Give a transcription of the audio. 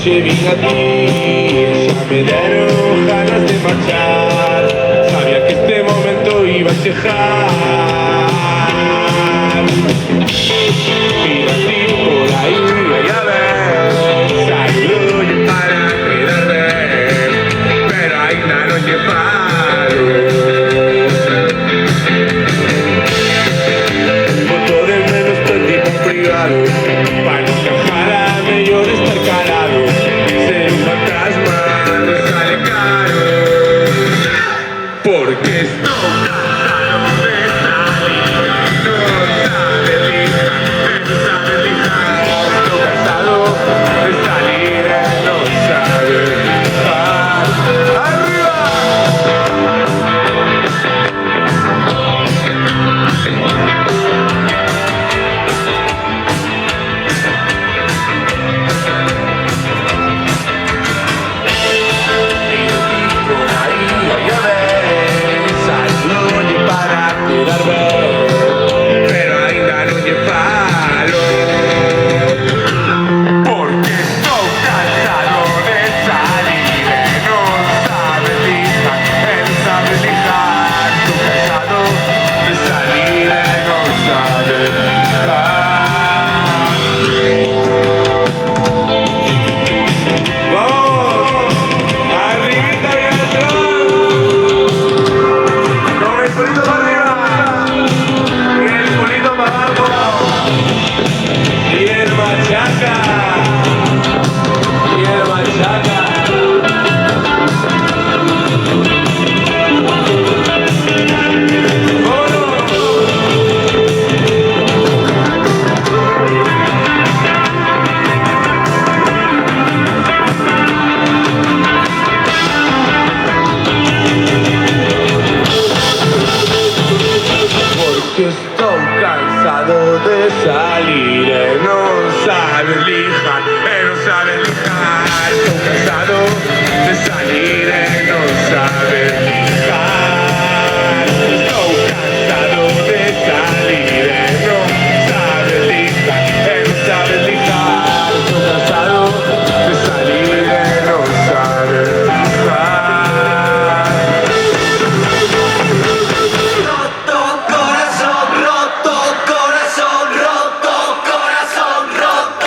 noche vine a ti, ya me dieron ganas de marchar. Sabía que este momento iba a llegar. Mira así por ahí, a ver, saludo para quedarme, pero hay una noche paro. Foto de menos todo el tipo privado, para no encajarme yo de estar calado. Ser un fantasma no sale caro, porque estoy cansado de salir, no sabe lijar, no sabe lijar. Estoy cansado de salir, no sabe lijar. ¡Arriba! Pero ainda non lle falo, porque estou cansado de salir e non sabe lijar, e non sabe lijar. Estou cansado de salir e non sabe lijar. Vamos, arribita y atrás, con el culito para arriba y el culito para abajo, y el machaca, y el machaca. Porque estoy cansado de salir e non sabe lijar, e non sabe lijar. Estoy cansado de salir e non sabe lijar.